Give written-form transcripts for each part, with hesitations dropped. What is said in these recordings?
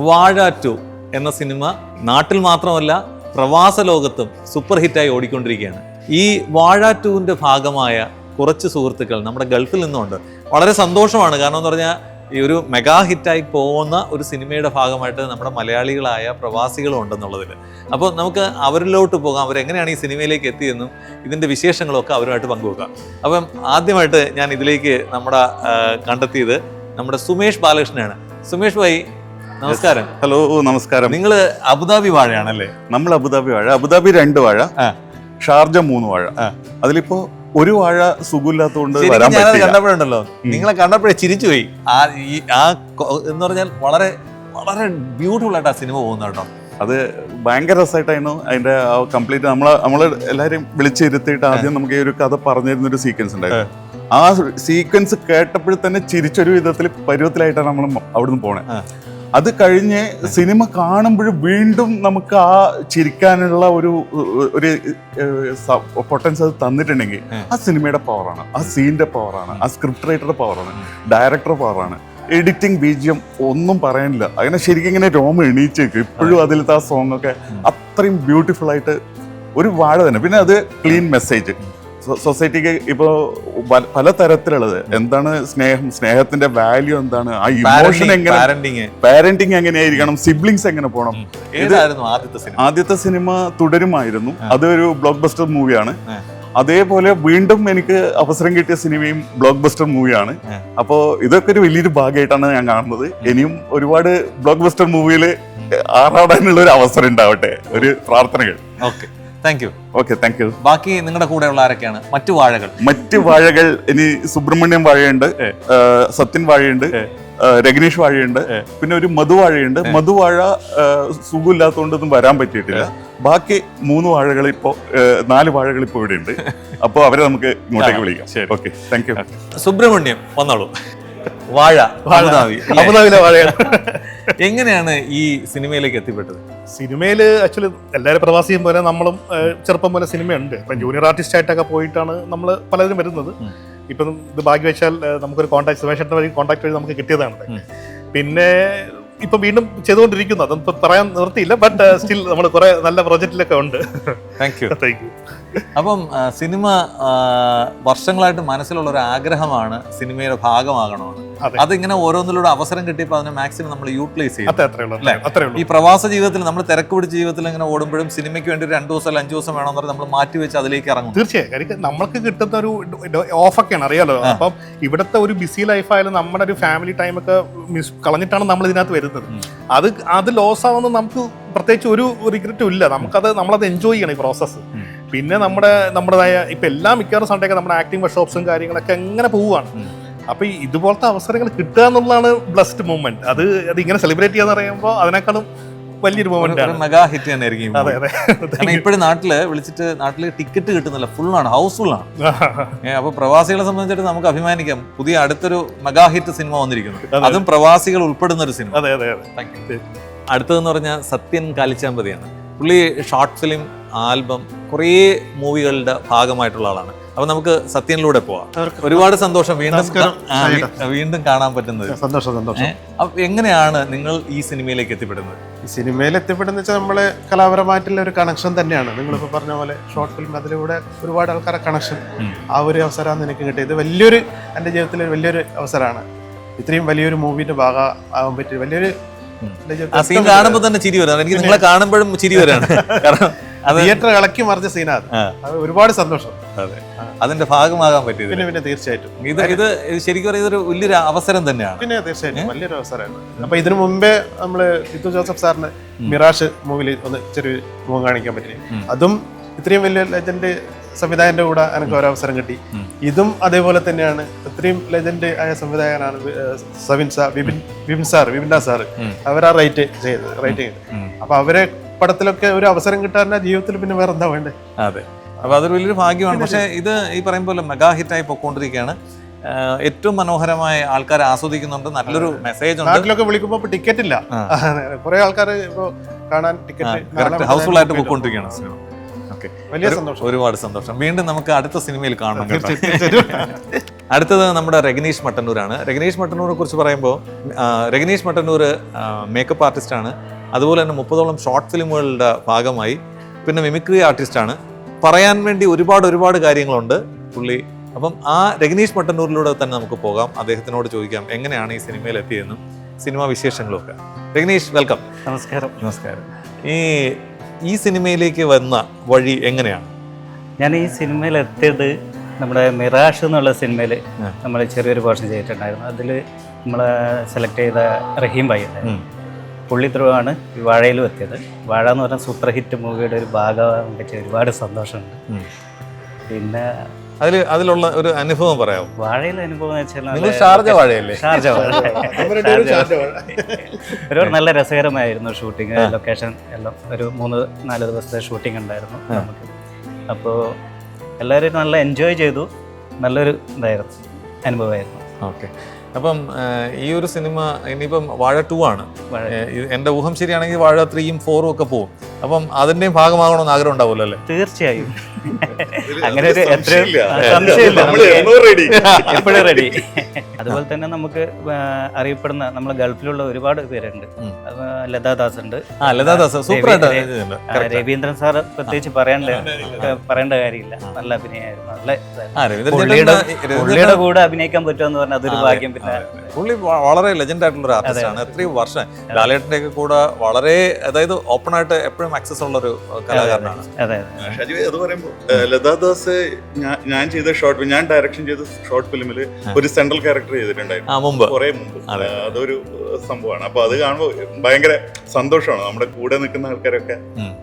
വാഴ 2 എന്ന സിനിമ നാട്ടിൽ മാത്രമല്ല പ്രവാസ ലോകത്തും സൂപ്പർ ഹിറ്റായി ഓടിക്കൊണ്ടിരിക്കുകയാണ്. ഈ വാഴ 2ന്റെ ഭാഗമായ കുറച്ച് സുഹൃത്തുക്കൾ നമ്മുടെ ഗൾഫിൽ നിന്നുണ്ട്. വളരെ സന്തോഷമാണ്. കാരണം എന്ന് പറഞ്ഞാൽ ഈ ഒരു മെഗാ ഹിറ്റായി പോകുന്ന ഒരു സിനിമയുടെ ഭാഗമായിട്ട് നമ്മുടെ മലയാളികളായ പ്രവാസികളും ഉണ്ടെന്നുള്ളതിൽ. അപ്പോൾ നമുക്ക് അവരിലോട്ട് പോകാം. അവരെങ്ങനെയാണ് ഈ സിനിമയിലേക്ക് എത്തിയെന്നും ഇതിൻ്റെ വിശേഷങ്ങളൊക്കെ അവരുമായിട്ട് പങ്കുവെക്കാം. അപ്പം ആദ്യമായിട്ട് ഞാൻ ഇതിലേക്ക് കണ്ടെത്തിയത് നമ്മുടെ സുമേഷ് ബാലകൃഷ്ണനാണ്. സുമേഷ് ഭായി, നമസ്കാരം. ഹലോ, നമസ്കാരം. നിങ്ങൾ അബുദാബി വാഴയാണല്ലേ? നമ്മൾ അബുദാബി വാഴ. അബുദാബി 2 വാഴ, ഷാർജ 3 വാഴ. അതിലിപ്പോ ഒരു വാഴ സുഖമില്ലാത്തതുകൊണ്ട് വരാൻ പറ്റില്ല. കണ്ടപ്പോഴുണ്ടല്ലോ, നിങ്ങളെ കണ്ടപ്പോഴേ ചിരിച്ചുപോയി. എന്ന് പറഞ്ഞാൽ വളരെ വളരെ ബ്യൂട്ടിഫുൾ ആയിട്ട് ആ സിനിമ പോകുന്ന കേട്ടോ. അത് ഭയങ്കര രസമായിട്ടായിരുന്നു അതിന്റെ കംപ്ലീറ്റ്. നമ്മള് എല്ലാവരും വിളിച്ചിരുത്തിയിട്ട് ആദ്യം നമുക്ക് ഈ ഒരു കഥ പറഞ്ഞിരുന്ന ഒരു സീക്വൻസ് ഉണ്ടായിരുന്നു. ആ സീക്വൻസ് കേട്ടപ്പോഴേ തന്നെ ചിരിച്ചൊരു വിധത്തിൽ പരുവത്തിലായിട്ടാണ് നമ്മൾ അവിടുന്ന് പോണേ. അത് കഴിഞ്ഞ് സിനിമ കാണുമ്പോഴും വീണ്ടും നമുക്ക് ആ ചിരിക്കാനുള്ള ഒരു പൊട്ടൻസ് അത് തന്നിട്ടുണ്ടെങ്കിൽ ആ സിനിമയുടെ പവറാണ്, ആ സീനിന്റെ പവറാണ്, ആ സ്ക്രിപ്റ്റ് റൈറ്ററുടെ പവറാണ്, ഡയറക്ടറുടെ പവറാണ്, എഡിറ്റിംഗ്, ബീജിയം ഒന്നും പറയാനില്ല. അങ്ങനെ ശരിക്കും ഇങ്ങനെ രോമം എണീച്ചേക്കും ഇപ്പോഴും. അതിലത്തെ ആ സോങ് ഒക്കെ അത്രയും ബ്യൂട്ടിഫുൾ ആയിട്ട് ഒരു വാഴ തന്നെ. പിന്നെ അത് ക്ലീൻ മെസ്സേജ് സൊസൈറ്റിക്ക് ഇപ്പോ പല തരത്തിലുള്ളത്. എന്താണ് സ്നേഹം, സ്നേഹത്തിന്റെ വാല്യൂ എന്താണ്, ആ ഇമോഷൻ എങ്ങനെ, പാരന്റിങ് എങ്ങനെയായിരിക്കണം, സിബ്ലിങ്സ് എങ്ങനെ പോകണം. ആദ്യത്തെ സിനിമ തുടരുമായിരുന്നു. അതൊരു ബ്ലോക്ക് ബസ്റ്റർ മൂവിയാണ്. അതേപോലെ വീണ്ടും എനിക്ക് അവസരം കിട്ടിയ സിനിമയും ബ്ലോക്ക് ബസ്റ്റർ മൂവിയാണ്. അപ്പോ ഇതൊക്കെ ഒരു വലിയൊരു ഭാഗമായിട്ടാണ് ഞാൻ കാണുന്നത്. ഇനിയും ഒരുപാട് ബ്ലോക്ക് ബസ്റ്റർ മൂവിയിൽ ആറാടാനുള്ള ഒരു അവസരം ഉണ്ടാവട്ടെ. ഒരു പ്രാർത്ഥനകൾ. Thank you. Okay, thank you. ബാക്കി നിങ്ങളുടെ കൂടെയുള്ള ആരൊക്കെയാണ് മറ്റു വാഴകൾ? ഇനി സുബ്രഹ്മണ്യം വാഴയുണ്ട്, സത്യൻ വാഴയുണ്ട്, രഗ്നേഷ് വാഴയുണ്ട്, പിന്നെ ഒരു മധുവാഴയുണ്ട്. മധുവാഴ സുഖമില്ലാത്തതുകൊണ്ടൊന്നും വരാൻ പറ്റിയിട്ടില്ല. ബാക്കി 3 വാഴകൾ ഇപ്പോ 4 വാഴകൾ ഇപ്പോ ഇവിടെ ഉണ്ട്. അപ്പോൾ അവരെ നമുക്ക് ഇങ്ങോട്ടേക്ക് വിളിക്കാം. Okay, thank you. സുബ്രഹ്മണ്യം വന്നോളൂ. വാഴ അബുദാബിയിലെ വാഴയാണ്. എങ്ങനെയാണ് ഈ സിനിമയിലേക്ക് എത്തിപ്പെട്ടത്? സിനിമയിൽ ആക്ച്വലി എല്ലാവരും പ്രവാസിയും പോലെ നമ്മളും ചെറുപ്പം പോലെ സിനിമയുണ്ട്. ഇപ്പം ജൂനിയർ ആർട്ടിസ്റ്റ് ആയിട്ടൊക്കെ പോയിട്ടാണ് നമ്മൾ പലരും വരുന്നത്. ഇപ്പം ഇത് ഭാഗ്യം വെച്ചാൽ നമുക്കൊരു കോൺടാക്ട്, സുമേഷ് വഴി കോൺടാക്ട് വഴി നമുക്ക് കിട്ടിയതാണ്. പിന്നെ ഇപ്പൊ വീണ്ടും ചെയ്തുകൊണ്ടിരിക്കുന്നു. അതൊന്നും പറയാൻ നിർത്തിയില്ല. ബട്ട് സ്റ്റിൽ നമ്മൾ കുറെ നല്ല പ്രോജക്റ്റിലൊക്കെ ഉണ്ട്. Thank you. അപ്പം സിനിമ വർഷങ്ങളായിട്ട് മനസ്സിലുള്ള ഒരു ആഗ്രഹമാണ് സിനിമയുടെ ഭാഗമാകണമെന്ന്. അതിങ്ങനെ ഓരോന്നിലൂടെ അവസരം കിട്ടിയപ്പോൾ അതിനെ മാക്സിമം നമ്മൾ യൂട്ടിലൈസ് ചെയ്യും. ഈ പ്രവാസ ജീവിതത്തിൽ നമ്മൾ തിരക്ക് പിടിച്ച ജീവിതത്തിൽ ഇങ്ങനെ ഓടുമ്പോഴും സിനിമയ്ക്ക് വേണ്ടി 2 ദിവസം 5 ദിവസം വേണമെന്ന് പറഞ്ഞാൽ നമ്മൾ മാറ്റി വെച്ച് അതിലേക്ക് ഇറങ്ങും. തീർച്ചയായും നമ്മൾക്ക് കിട്ടുന്ന ഒരു ഓഫൊക്കെയാണ്, അറിയാലോ. അപ്പം ഇവിടുത്തെ ഒരു ബിസി ലൈഫായാലും നമ്മുടെ ഒരു ഫാമിലി ടൈമൊക്കെ കളഞ്ഞിട്ടാണ് നമ്മൾ ഇതിനകത്ത് വരുന്നത്. അത് ലോസ് ആവുന്ന നമുക്ക് പ്രത്യേകിച്ച് ഒരു റിഗ്രറ്റും ഇല്ല. നമ്മളത് എൻജോയ് ചെയ്യണം ഈ പ്രോസസ്സ്. പിന്നെ നമ്മുടേതായ ഇപ്പൊ എല്ലാ മിക്കവാറും സൺഡേക്ക് നമ്മുടെ ആക്ടിംഗ് വർക്ക്ഷോപ്സും കാര്യങ്ങളൊക്കെ എങ്ങനെ പോവുകയാണ്. അപ്പൊ ഇതുപോലത്തെ അവസരങ്ങൾ കിട്ടുക എന്നുള്ളതാണ് ബ്ലസ്ഡ് മൂമെന്റ്. അത് ഇങ്ങനെ സെലിബ്രേറ്റ് ചെയ്യാന്ന് പറയുമ്പോൾ അതിനേക്കാളും വലിയൊരു മൂമെന്റ് ആണ്. മെഗാ ഹിറ്റ് തന്നെ ആയിരിക്കും. ഇപ്പോഴും നാട്ടില് ടിക്കറ്റ് കിട്ടുന്നില്ല, ഫുള്ളാണ്, ഹൗസ്ഫുൾ ആണ്. അപ്പൊ പ്രവാസികളെ സംബന്ധിച്ചിട്ട് നമുക്ക് അഭിമാനിക്കാം. പുതിയ അടുത്തൊരു മെഗാ ഹിറ്റ് സിനിമ വന്നിരിക്കുന്നു, അതും പ്രവാസികൾ ഉൾപ്പെടുന്ന ഒരു സിനിമ. അടുത്തതെന്ന് പറഞ്ഞാൽ സത്യൻ കാലിച്ചാമ്പതിയാണ്. പുള്ളി ഷോർട്ട് ഫിലിം, ആൽബം, കുറേ മൂവികളുടെ ഭാഗമായിട്ടുള്ള ആളാണ്. അപ്പൊ നമുക്ക് സത്യനിലൂടെ പോവാം. ഒരുപാട് സന്തോഷം വീണ്ടും കാണാൻ പറ്റുന്നത്. സന്തോഷം. അപ്പൊ എങ്ങനെയാണ് നിങ്ങൾ ഈ സിനിമയിലേക്ക് എത്തിപ്പെടുന്നത്? ഈ സിനിമയിൽ എത്തിപ്പെടുന്ന വെച്ചാൽ നമ്മള് കലാപരമായിട്ടുള്ള ഒരു കണക്ഷൻ തന്നെയാണ്. നിങ്ങളിപ്പോൾ പറഞ്ഞ പോലെ ഷോർട്ട് ഫിലിം, അതിലൂടെ ഒരുപാട് ആൾക്കാരെ കണക്ഷൻ, ആ ഒരു അവസരമാണ് എനിക്ക് കിട്ടിയത്. എൻ്റെ ജീവിതത്തിൽ വലിയൊരു അവസരമാണ്. ഇത്രയും വലിയൊരു മൂവിന്റെ ഭാഗമാകാൻ പറ്റിയ വലിയൊരു സീൻ കാണുമ്പോൾ തന്നെ ചിരി വരാണ്. എനിക്ക് നിങ്ങളെ കാണുമ്പോഴും ചിരി വരാണ്. കാരണം തിയേറ്റർ ഇളക്കി മറിച്ച സീനാണ്. അത് ഒരുപാട് സന്തോഷം. അതിന്റെ ഭാഗമാകാൻ പറ്റിയത്. പിന്നെ തീർച്ചയായിട്ടും ഇത് ശരിക്കും പറയുന്നത് ഒരു വലിയൊരു അവസരം തന്നെയാണ്. പിന്നെ തീർച്ചയായിട്ടും വലിയൊരു അവസരമാണ്. അപ്പൊ ഇതിനു മുമ്പേ നമ്മള് ജിത്തു ജോസഫ് സാറിന് മിറാഷ് മൂവിയിൽ ഒന്ന് ചെറിയ മുഖം കാണിക്കാൻ പറ്റി. അതും ഇത്രയും വലിയ ലെജൻഡ് സംവിധായകന്റെ കൂടെ എനിക്ക് ഒരു അവസരം കിട്ടി. ഇതും അതേപോലെ തന്നെയാണ്. ഇത്രയും ലെജൻഡ് ആയ സംവിധായകനാണ് വിപിൻ സാർ. അവരാ റൈറ്റ് ചെയ്തത്. അപ്പൊ അവരെ പടത്തിലൊക്കെ ഒരു അവസരം കിട്ടാൻ ജീവിതത്തിൽ പിന്നെ വേറെ എന്താ വേണ്ടേ? അതെ, അപ്പൊ അതൊരു വലിയൊരു ഭാഗ്യമാണ്. പക്ഷെ ഇത് ഈ പറയും പോലെ മെഗാ ഹിറ്റായി പൊക്കോണ്ടിരിക്കുകയാണ്. ഏറ്റവും മനോഹരമായ ആൾക്കാർ ആസ്വദിക്കുന്നുണ്ട്. നല്ലൊരു മെസ്സേജ് ഉണ്ട്. നാട്ടിലൊക്കെ വിളിക്കുമ്പോ ടിക്കറ്റ് ഇല്ല, കുറെ ആൾക്കാർ ഇപ്പൊ കാണാൻ ടിക്കറ്റ് ഹൗസ്ഫുൾ ആയിട്ട് പൊക്കോണ്ടിരിക്കുകയാണ്. ഓക്കെ, വലിയ സന്തോഷം. ഒരുപാട് സന്തോഷം. വീണ്ടും നമുക്ക് അടുത്ത സിനിമയിൽ കാണണം കേട്ടോ. അടുത്തത് നമ്മുടെ രഗനീഷ് മട്ടന്നൂരാണ്. രഗനീഷ് മട്ടന്നൂരെ കുറിച്ച് പറയുമ്പോൾ രഗനീഷ് മട്ടന്നൂർ മേക്കപ്പ് ആർട്ടിസ്റ്റാണ്. അതുപോലെ തന്നെ 30ഓളം ഷോർട്ട് ഫിലിമുകളുടെ ഭാഗമായി, പിന്നെ മിമിക്രി ആർട്ടിസ്റ്റാണ്. പറയാൻ വേണ്ടി ഒരുപാട് കാര്യങ്ങളുണ്ട് പുള്ളി. അപ്പം ആ രഗനീഷ് മട്ടന്നൂരിലൂടെ തന്നെ നമുക്ക് പോകാം. അദ്ദേഹത്തിനോട് ചോദിക്കാം എങ്ങനെയാണ് ഈ സിനിമയിൽ എത്തിയതെന്നും സിനിമാ വിശേഷങ്ങളും ഒക്കെ. രഗനീഷ്, വെൽക്കം. നമസ്കാരം. ഈ സിനിമയിലേക്ക് വന്ന വഴി എങ്ങനെയാണ്? ഞാൻ ഈ സിനിമയിൽ എത്തിയത് നമ്മുടെ മിറാഷ് എന്നുള്ള സിനിമയിൽ നമ്മൾ ചെറിയൊരു പോർഷൻ ചെയ്തിട്ടുണ്ടായിരുന്നു. അതിൽ നമ്മൾ സെലക്ട് ചെയ്ത റഹീം ഭായി ഉണ്ടായിരുന്നു. പുള്ളി ത്രൂവാണ് ഈ വാഴയിലും എത്തിയത്. വാഴ എന്ന് പറഞ്ഞാൽ സൂപ്പർ ഹിറ്റ് മൂവിയുടെ ഒരു ഭാഗമാകാൻ പറ്റിയ ഒരുപാട് സന്തോഷമുണ്ട്. പിന്നെ അതിലുള്ള ഒരു അനുഭവം പറയാമോ? വാഴയിലെ അനുഭവം എന്ന് വെച്ചാൽ നിങ്ങൾ ഷാർജ വാഴയല്ലേ? ഷാർജ വാഴ ഒരുപാട് നല്ല രസകരമായിരുന്നു ഷൂട്ടിങ്. ലൊക്കേഷൻ എല്ലാം ഒരു 3-4 ദിവസത്തെ ഷൂട്ടിംഗ് ഉണ്ടായിരുന്നു നമുക്ക്. അപ്പോൾ എല്ലാവരും നല്ല എൻജോയ് ചെയ്തു. നല്ലൊരു അനുഭവമായിരുന്നു. ഓക്കെ. അപ്പം ഈ ഒരു സിനിമ ഇനിയിപ്പം വാഴ 2 ആണ്. എൻ്റെ ഊഹം ശരിയാണെങ്കിൽ വാഴ 3ഉം 4ഉം ഒക്കെ പോകും. അപ്പം അതിൻ്റെയും ഭാഗമാകണമെന്ന് ആഗ്രഹം ഉണ്ടാവുമല്ലോ അല്ലേ? തീർച്ചയായും. അങ്ങനെ ഒരു സംശയമില്ല, എപ്പോഴും റെഡി. അതുപോലെ തന്നെ നമുക്ക് അറിയപ്പെടുന്ന നമ്മളെ ഗൾഫിലുള്ള ഒരുപാട് പേരുണ്ട്. ലതാദാസ് ഉണ്ട്. രവീന്ദ്രൻ സാറ് പ്രത്യേകിച്ച് പറയേണ്ട കാര്യമില്ല. നല്ല അഭിനയമായിരുന്നു. പുള്ളിയുടെ കൂടെ അഭിനയിക്കാൻ പറ്റുമെന്ന് പറഞ്ഞാൽ അതൊരു ഭാഗ്യം. പിന്നെ പുള്ളി വളരെ ലെജൻഡ് ആയിട്ടുള്ള ഒരു ആർട്ടിസ്റ്റാണ്. എത്രയും വർഷം ലാലേട്ടൻ്റെ ഒക്കെ കൂടെ വളരെ, അതായത് ഓപ്പൺ ആയിട്ട് എപ്പോഴും ആക്സസ് ഉള്ള ഒരു കലാകാരനാണ്. അത് പറയുമ്പോൾ ലതാദാസ് ഞാൻ ചെയ്ത ഞാൻ ഡയറക്ഷൻ ചെയ്ത ഷോർട്ട് ഫിലിമിൽ ഒരു സെൻട്രൽ ക്യാരക്ടർ ചെയ്തിട്ടുണ്ടായിരുന്നു കുറെ മുമ്പ്. അതൊരു സംഭവമാണ്. അപ്പൊ അത് കാണുമ്പോൾ ഭയങ്കര സന്തോഷമാണ്. നമ്മുടെ കൂടെ നിൽക്കുന്ന ആൾക്കാരൊക്കെ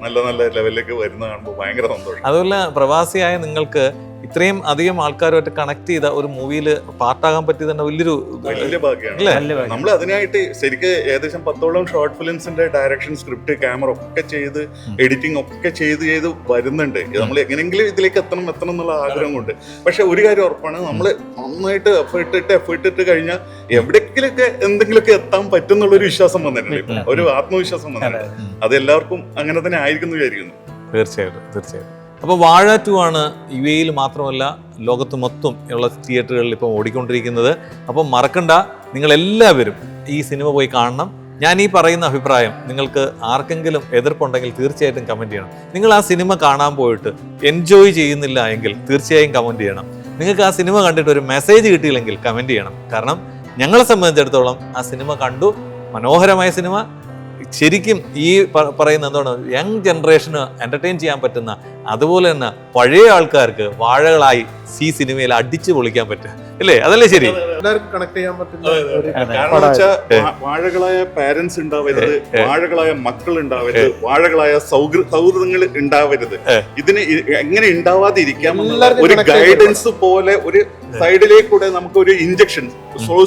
നല്ല ലെവലിലേക്ക് വരുന്ന കാണുമ്പോൾ ഭയങ്കര സന്തോഷം. അതുപോലെ പ്രവാസിയായ നിങ്ങൾക്ക് ഇത്രയും അധികം ആൾക്കാരുമായിട്ട് കണക്ട് ചെയ്ത ഒരു മൂവിയിൽ പാർട്ടാകാൻ പറ്റിയത് തന്നെ വലിയ ഭാഗ്യമാണ്. നമ്മൾ അതിനായിട്ട് ശരിക്കും ഏകദേശം 10ഓളം ഷോർട്ട് ഫിലിംസിന്റെ ഡയറക്ഷൻ, സ്ക്രിപ്റ്റ്, ക്യാമറ ഒക്കെ ചെയ്ത് എഡിറ്റിംഗ് ഒക്കെ ചെയ്ത് വരുന്നുണ്ട്. നമ്മൾ എങ്ങനെയെങ്കിലും ഇതിലേക്ക് എത്തണം എന്നുള്ള ആഗ്രഹം കൊണ്ട്. പക്ഷെ ഒരു കാര്യം ഉറപ്പാണ്, നമ്മൾ നന്നായിട്ട് എഫേർട്ട് ഇട്ട് കഴിഞ്ഞാൽ എവിടെയെങ്കിലൊക്കെ എന്തെങ്കിലുമൊക്കെ എത്താൻ പറ്റും എന്നുള്ളൊരു വിശ്വാസം വന്നിട്ടുണ്ട്. ഒരു ആത്മവിശ്വാസം വന്നിട്ടുണ്ട്. അത് എല്ലാവർക്കും അങ്ങനെ തന്നെ ആയിരിക്കും എന്ന് വിചാരിക്കുന്നു. തീർച്ചയായിട്ടും. അപ്പോൾ വാഴ 2 ആണ് UAE മാത്രമല്ല ലോകത്ത് മൊത്തം ഉള്ള തിയേറ്ററുകളിൽ ഇപ്പോൾ ഓടിക്കൊണ്ടിരിക്കുന്നത്. അപ്പം മറക്കണ്ട, നിങ്ങളെല്ലാവരും ഈ സിനിമ പോയി കാണണം. ഞാൻ ഈ പറയുന്ന അഭിപ്രായം നിങ്ങൾക്ക് ആർക്കെങ്കിലും എതിർപ്പുണ്ടെങ്കിൽ തീർച്ചയായിട്ടും കമൻറ്റ് ചെയ്യണം. നിങ്ങൾ ആ സിനിമ കാണാൻ പോയിട്ട് എൻജോയ് ചെയ്യുന്നില്ല എങ്കിൽ തീർച്ചയായും കമൻറ്റ് ചെയ്യണം. നിങ്ങൾക്ക് ആ സിനിമ കണ്ടിട്ട് ഒരു മെസ്സേജ് കിട്ടിയില്ലെങ്കിൽ കമൻറ്റ് ചെയ്യണം. കാരണം ഞങ്ങളെ സംബന്ധിച്ചിടത്തോളം ആ സിനിമ കണ്ടു, മനോഹരമായ സിനിമ. ശരിക്കും ഈ പറയുന്ന എന്താണ്, യങ് ജനറേഷന് എന്റർടൈൻ ചെയ്യാൻ പറ്റുന്ന, അതുപോലെ തന്നെ പഴയ ആൾക്കാർക്ക് വാഴകളായി ഈ സിനിമയിൽ അടിച്ചു പൊളിക്കാൻ പറ്റും അല്ലേ? അതല്ലേ ശരി? എല്ലാവർക്കും കണക്ട് ചെയ്യാൻ പറ്റുന്ന വാഴകളായ പാരന്റ്സ് ഉണ്ടാവരുത്, വാഴകളായ മക്കൾ ഉണ്ടാവരുത്, വാഴകളായ സൗഹൃദങ്ങൾ ഉണ്ടാവരുത്. ഇതിന് എങ്ങനെ ഉണ്ടാവാതെ ഇരിക്കാം ഒരു ഗൈഡൻസ് പോലെ ഒരു സൈഡിലേക്കൂടെ നമുക്ക് ഒരു injection,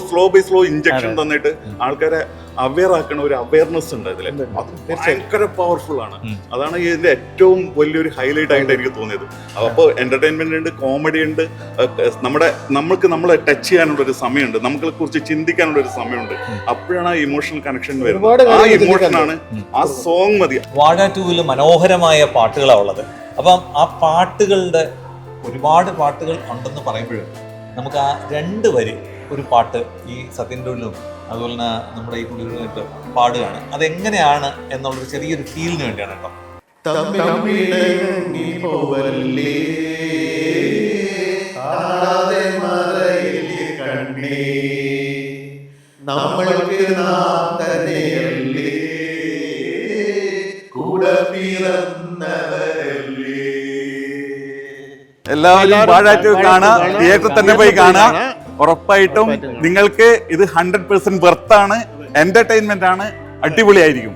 slow by slow injection തന്നിട്ട് ആൾക്കാരെ അവെയർ ആക്കണ ഒരു അവയർനെസ് ഉണ്ട് അതിൽ. അത് ഭയങ്കര പവർഫുൾ ആണ്. അതാണ് ഇതിന്റെ ഏറ്റവും വലിയൊരു ഹൈലൈറ്റ് ആയിട്ട് എനിക്ക് തോന്നിയത്. അപ്പോൾ എന്റർടൈൻമെന്റ് ഉണ്ട്, കോമഡി ഉണ്ട്, നമ്മളെ ടച്ച് ചെയ്യാനുള്ള ഒരു സമയമുണ്ട്, നമ്മളെ കുറിച്ച് ചിന്തിക്കാനുള്ള ഒരു സമയമുണ്ട്. അപ്പോഴാണ് ആ ഇമോഷണൽ കണക്ഷൻ വരുന്നത്. ആ ഇമോഷനാണ്, ആ സോങ് മതി. വാഴ 2 മനോഹരമായ പാട്ടുകളാണ് ഉള്ളത്. അപ്പം ആ പാട്ടുകളുടെ ഒരുപാട് പാട്ടുകൾ ഉണ്ടെന്ന് പറയുമ്പോഴും നമുക്ക് ആ 2 വരി ഒരു പാട്ട് ഈ സത്യൻ ടോളിലും അതുപോലെ തന്നെ നമ്മുടെ ഈ കുട്ടികളുമായിട്ട് പാടുകയാണ്. അതെങ്ങനെയാണ് എന്നുള്ളൊരു ചെറിയൊരു ഫീലിന് വേണ്ടിയാണ് കേട്ടോ. എല്ലാവരും വാഴ 2 കാണാ, തിയേറ്ററിൽ തന്നെ പോയി കാണാ. ഉറപ്പായിട്ടും നിങ്ങൾക്ക് ഇത് 100% വെർത്താണ്, എന്റർടൈൻമെന്റ് ആണ്, അടിപൊളിയായിരിക്കും.